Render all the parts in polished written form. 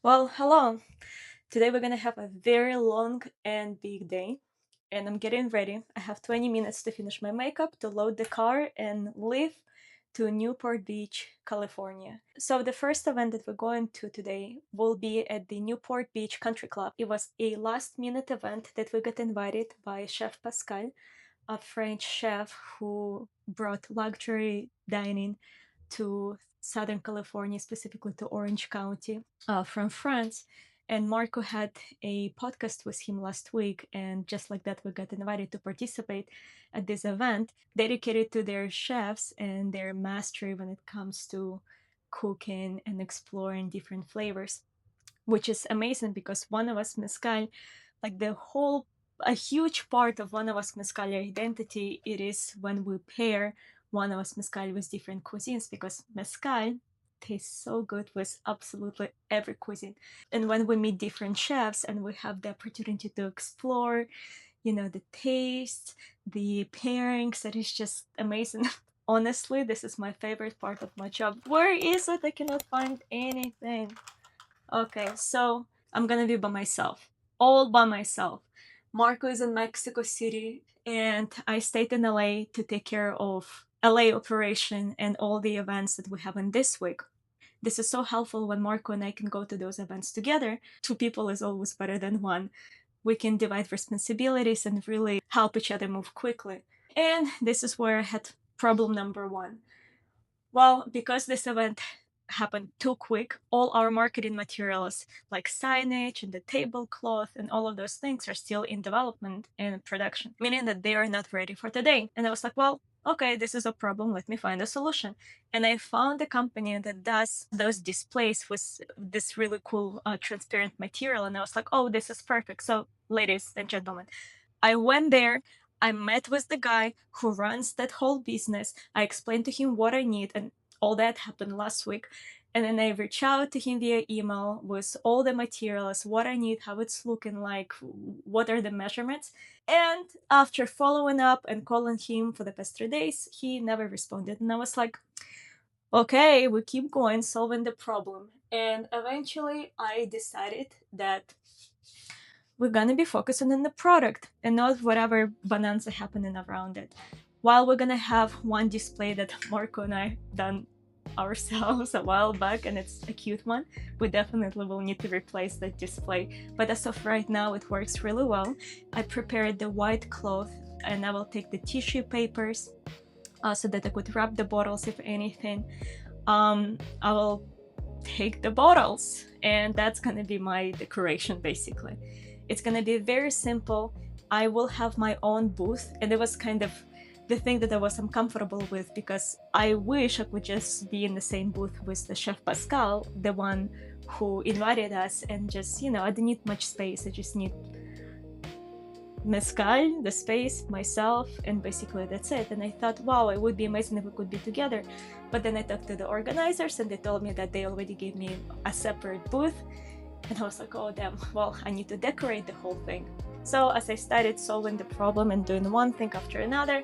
Well, hello. Today we're gonna have a very long and big day, and I'm getting ready. I have 20 minutes to finish my makeup, to load the car, and leave to Newport Beach, California. So, the first event that we're going to today will be at the Newport Beach Country Club. It was a last minute event that we got invited by Chef Pascal, a French chef who brought luxury dining to Southern California, specifically to Orange County, from France. And Marco had a podcast with him last week, and just like that, we got invited to participate at this event dedicated to their chefs and their mastery when it comes to cooking and exploring different flavors, which is amazing because One of Us Mezcal, like a huge part of One of Us Mezcal identity, it is when we pair One of Us Mezcal with different cuisines because Mezcal tastes so good with absolutely every cuisine. And when we meet different chefs and we have the opportunity to explore, the taste, the pairings, that is just amazing. Honestly, this is my favorite part of my job. Where is it? I cannot find anything. Okay, so I'm gonna be by myself, all by myself. Marco is in Mexico City, and I stayed in LA to take care of LA operation and all the events that we have in this week. This is so helpful when Marco and I can go to those events together. Two people is always better than one. We can divide responsibilities and really help each other move quickly. And this is where I had problem number one. Well, because this event happened too quick, all our marketing materials like signage and the tablecloth and all of those things are still in development and production, meaning that they are not ready for today. And I was like, well, okay, this is a problem. Let me find a solution. And I found a company that does those displays with this really cool transparent material. And I was like, oh, this is perfect. So, ladies and gentlemen, I went there. I met with the guy who runs that whole business. I explained to him what I need, and all that happened last week. And then I reached out to him via email with all the materials, what I need, how it's looking like, what are the measurements. And after following up and calling him for the past 3 days, he never responded. And I was like, okay, we keep going, solving the problem. And eventually I decided that we're gonna be focusing on the product and not whatever bonanza happening around it. While we're gonna have one display that Marco and I done ourselves a while back, and it's a cute one, we definitely will need to replace that display. But as of right now, it works really well. I prepared the white cloth, and I will take the tissue papers so that I could wrap the bottles if anything. I will take the bottles, and that's gonna be my decoration basically. It's gonna be very simple. I will have my own booth, and it was kind of the thing that I was uncomfortable with because I wish I could just be in the same booth with the chef Pascal, the one who invited us, and just, I don't need much space. I just need mezcal, the space, myself, and basically that's it. And I thought, wow, it would be amazing if we could be together. But then I talked to the organizers, and they told me that they already gave me a separate booth. And I was like, oh damn, well, I need to decorate the whole thing. So as I started solving the problem and doing one thing after another,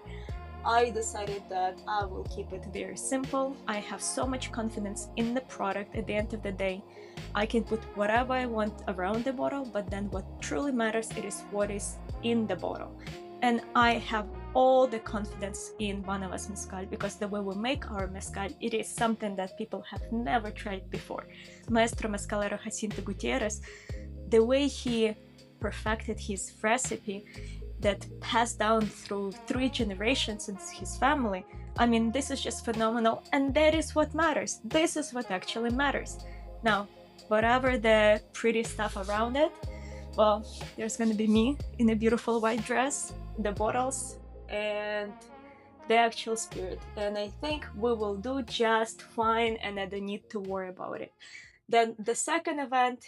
I decided that I will keep it very simple. I have so much confidence in the product. At the end of the day, I can put whatever I want around the bottle, but then what truly matters, it is what is in the bottle. And I have all the confidence in One of Us Mezcal because the way we make our mezcal, it is something that people have never tried before. Maestro Mezcalero Jacinto Gutierrez, the way he perfected his recipe that passed down through 3 generations in his family. I mean, this is just phenomenal, and that is what matters. This is what actually matters. Now, whatever the pretty stuff around it, well, there's gonna be me in a beautiful white dress, the bottles, and the actual spirit. And I think we will do just fine, and I don't need to worry about it. Then the second event,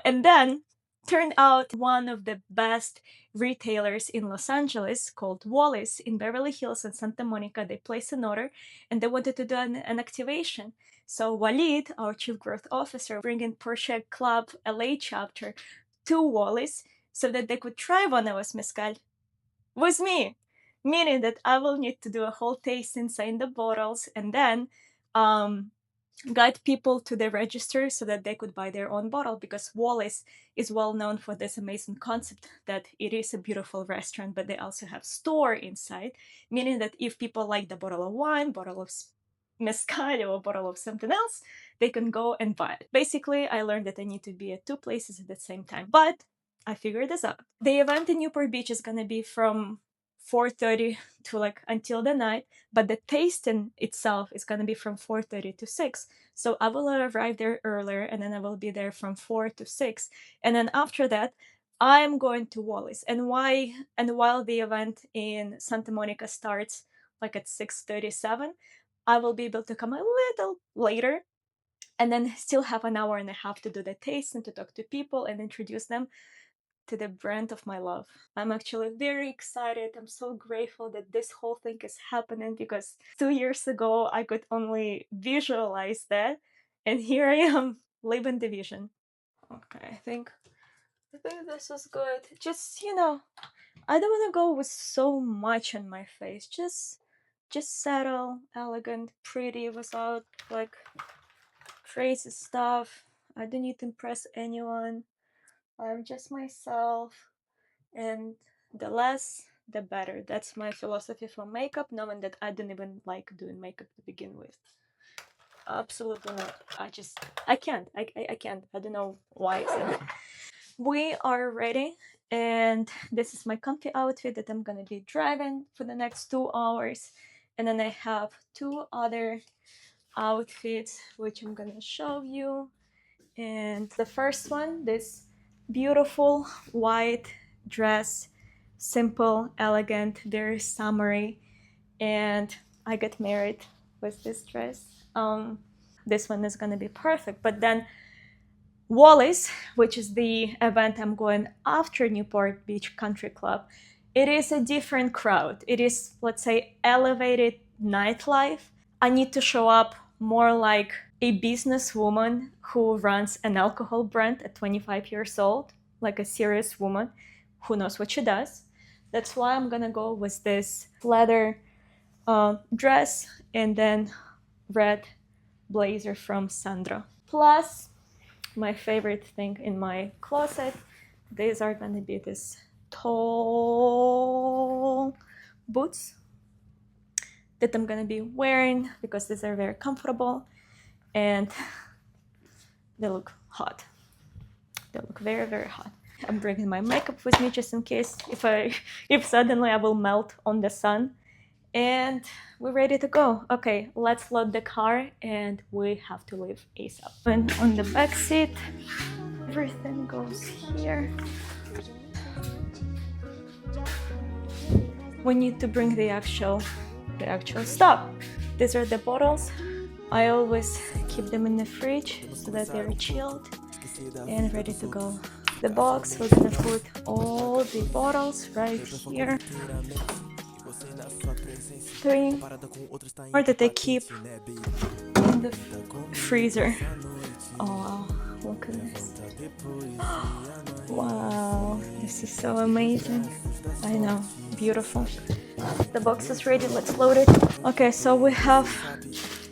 and then turned out one of the best retailers in Los Angeles called Wally's in Beverly Hills and Santa Monica. They placed an order and they wanted to do an activation. So Walid, our chief growth officer, bringing Porsche Club LA chapter to Wally's so that they could try One of Us Mezcal with me, meaning that I will need to do a whole taste inside the bottles, and then um, guide people to the register so that they could buy their own bottle, because Wally's is well known for this amazing concept that it is a beautiful restaurant, but they also have store inside, meaning that if people like the bottle of wine, bottle of mezcal, or a bottle of something else, they can go and buy it. Basically, I learned that I need to be at 2 places at the same time, but I figured this out. The event in Newport Beach is gonna be from 4:30 to like until the night, but the tasting itself is gonna be from 4:30 to 6. So I will arrive there earlier, and then I will be there from 4 to 6, and then after that I'm going to Wally's. And while the event in Santa Monica starts like at 6:37, I will be able to come a little later and then still have an hour and a half to do the taste and to talk to people and introduce them to the brand of my love. I'm actually very excited. I'm so grateful that this whole thing is happening, because 2 years ago I could only visualize that, and here I am living the vision. Okay, I think this is good. Just, I don't want to go with so much on my face. Just subtle, elegant, pretty, without like crazy stuff. I don't need to impress anyone. I'm just myself, and the less the better. That's my philosophy for makeup, knowing that I don't even like doing makeup to begin with. Absolutely not. I can't. I can't. I don't know why. So we are ready, and this is my comfy outfit that I'm gonna be driving for the next 2 hours. And then I have two other outfits which I'm gonna show you. And the first one, this beautiful white dress, simple, elegant, very summery, and I got married with this dress. This one is gonna be perfect. But then Wally's, which is the event I'm going after Newport Beach Country Club, it is a different crowd. It is, let's say, elevated nightlife. I need to show up more like a businesswoman who runs an alcohol brand at 25 years old, like a serious woman who knows what she does. That's why I'm gonna go with this leather dress and then red blazer from Sandro. Plus, my favorite thing in my closet, these are gonna be this tall boots that I'm gonna be wearing because these are very comfortable and they look hot. They look very, very hot. I'm bringing my makeup with me just in case if suddenly I will melt on the sun. And we're ready to go. Okay, let's load the car and we have to leave ASAP. And on the back seat, everything goes here. We need to bring the actual stuff. These are the bottles. I always keep them in the fridge so that they're chilled and ready to go. The box, we're gonna put all the bottles right here. 3 more that I keep in the freezer. Oh wow, look at this. Wow, this is so amazing. I know, beautiful. The box is ready, let's load it. Okay, so we have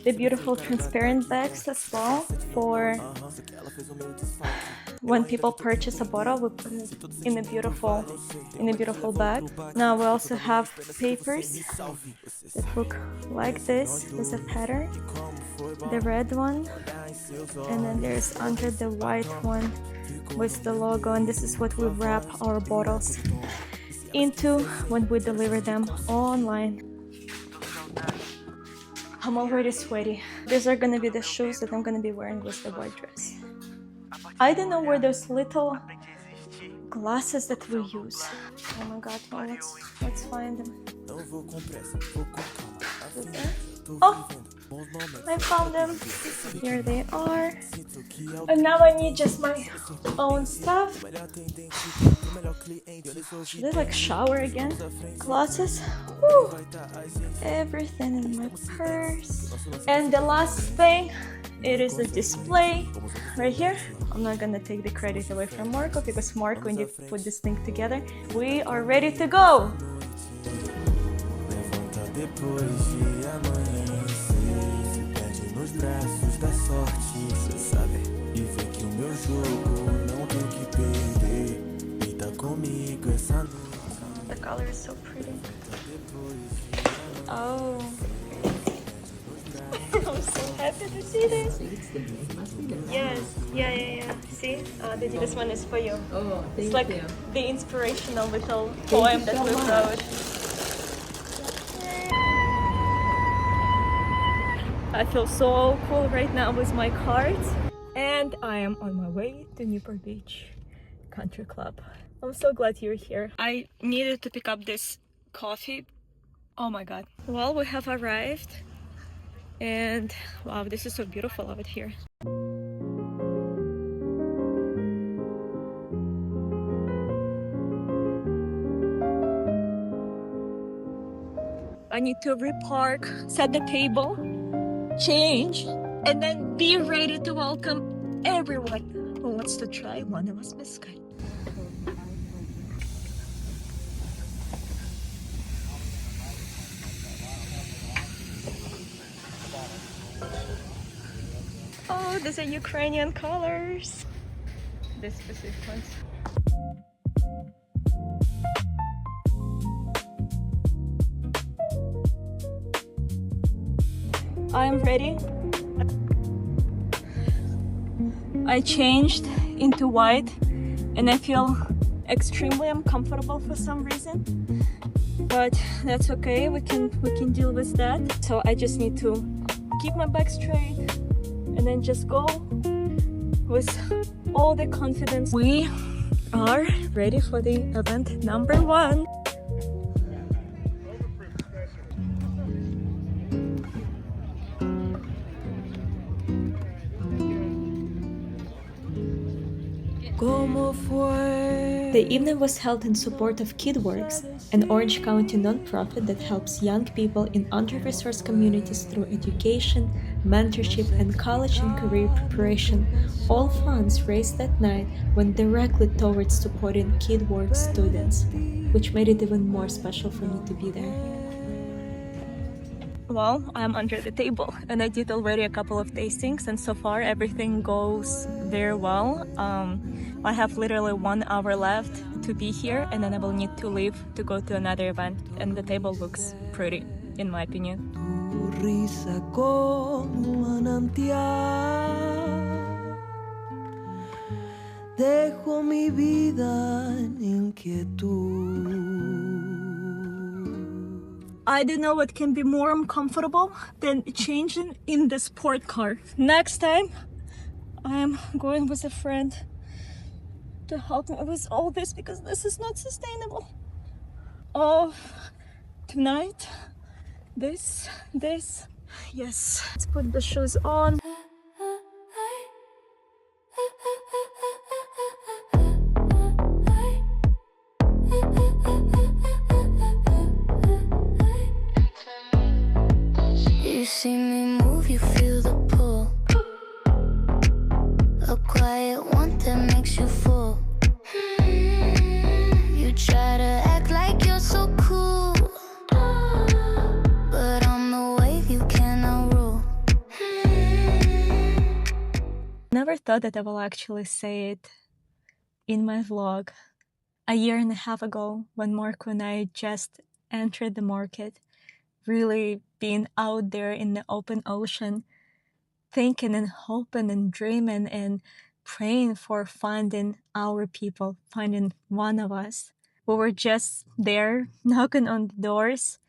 the beautiful transparent bags as well for when people purchase a bottle, we put it in a beautiful bag. Now we also have papers that look like this. There's a pattern, the red one, and then there's under the white one with the logo, and this is what we wrap our bottles into when we deliver them online. I'm already sweaty. These are gonna be the shoes that I'm gonna be wearing with the white dress. I don't know where those little glasses that we use. Oh my god, well, let's find them. Oh, I found them. Here they are. And now I need just my own stuff. Should I like shower again? Glasses. Woo. Everything in my purse. And the last thing, it is a display right here. I'm not gonna take the credit away from Marco because Marco need to put this thing together. We are ready to go! Depois de amanhecer, se perde nos braços da sorte, cê sabe. E vê que o meu jogo não tem que perder. E tá comigo essa noite. The color is so pretty. Oh. I'm so happy to see this. Yes, yeah. See, this one is for you. Oh, thank It's like you. the inspirational little poem that we wrote. I feel so cool right now with my cards. And I am on my way to Newport Beach Country Club. I'm so glad you're here. I needed to pick up this coffee. Oh my god. Well, we have arrived. And wow, this is so beautiful out here. I need to repark, set the table, change, and then be ready to welcome everyone who wants to try ONE of US Mezcal. Oh, these are Ukrainian colors. These specific ones. I'm ready. I changed into white and I feel extremely uncomfortable for some reason, but that's okay. We can deal with that. So I just need to keep my back straight and then just go with all the confidence. We are ready for the event number 1. The evening was held in support of KidWorks, an Orange County nonprofit that helps young people in under-resourced communities through education, mentorship, and college and career preparation. All funds raised that night went directly towards supporting KidWorks students, which made it even more special for me to be there. Well, I'm under the table and I did already a couple of tastings, and so far everything goes very well. I have literally 1 hour left to be here and then I will need to leave to go to another event, and the table looks pretty, in my opinion. Risa como manantial, dejo mi vida en inquietud. I don't know what can be more uncomfortable than changing in the sport car. Next time, I am going with a friend to help me with all this because this is not sustainable. Oh, tonight, this, yes. Let's put the shoes on. You see me move, you feel the pull. A quiet one that makes you full. You try to act like you're so cool, but I'm the wave you cannot rule. Never thought that I will actually say it in my vlog. A year and a half ago, when Marco and I just entered the market, really being out there in the open ocean, thinking and hoping and dreaming and praying for finding our people, finding one of us. We were just there knocking on the doors,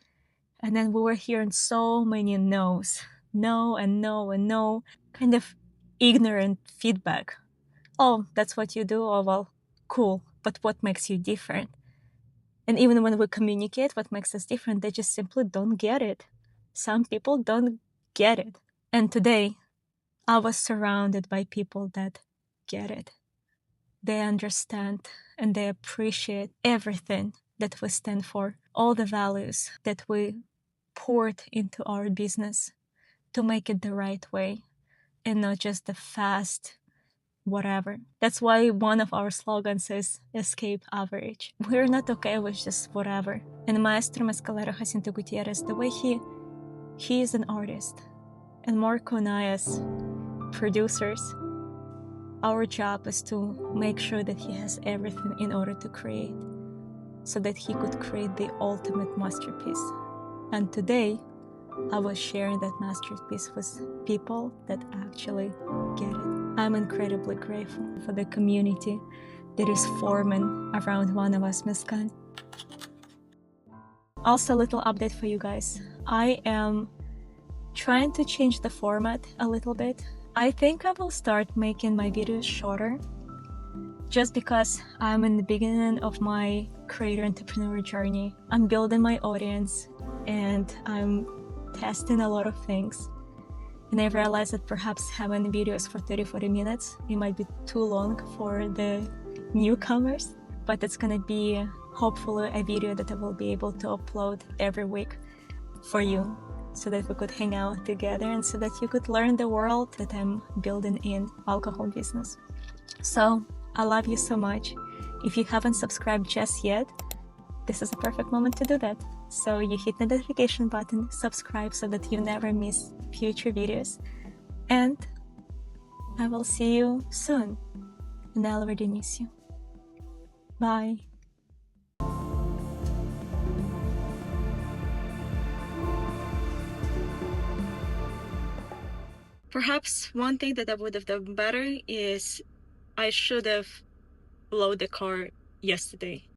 and then we were hearing so many no's. No and no and no, kind of ignorant feedback. Oh, that's what you do? Oh, well, cool. But what makes you different? And even when we communicate what makes us different, they just simply don't get it. Some people don't get it. And today, I was surrounded by people that get it. They understand and they appreciate everything that we stand for, all the values that we poured into our business to make it the right way and not just the fast whatever. That's why one of our slogans is escape average. We're not okay with just whatever. And Maestro Mezcalero Jacinto Gutierrez, the way he is an artist. And Marco and I as producers. Our job is to make sure that he has everything in order to create, so that he could create the ultimate masterpiece. And today, I was sharing that masterpiece with people that actually get it. I'm incredibly grateful for the community that is forming around One of US Mezcal. Also, a little update for you guys. I am trying to change the format a little bit. I think I will start making my videos shorter, just because I'm in the beginning of my creator entrepreneur journey. I'm building my audience and I'm testing a lot of things. And I realized that perhaps having videos for 30-40 minutes, it might be too long for the newcomers, but it's gonna be hopefully a video that I will be able to upload every week for you, so that we could hang out together and so that you could learn the world that I'm building in alcohol business. So I love you so much. If you haven't subscribed just yet, this is a perfect moment to do that. So you hit the notification button, subscribe so that you never miss future videos. And I will see you soon. And I already miss you. Bye. Perhaps one thing that I would have done better is I should have loaded the car yesterday.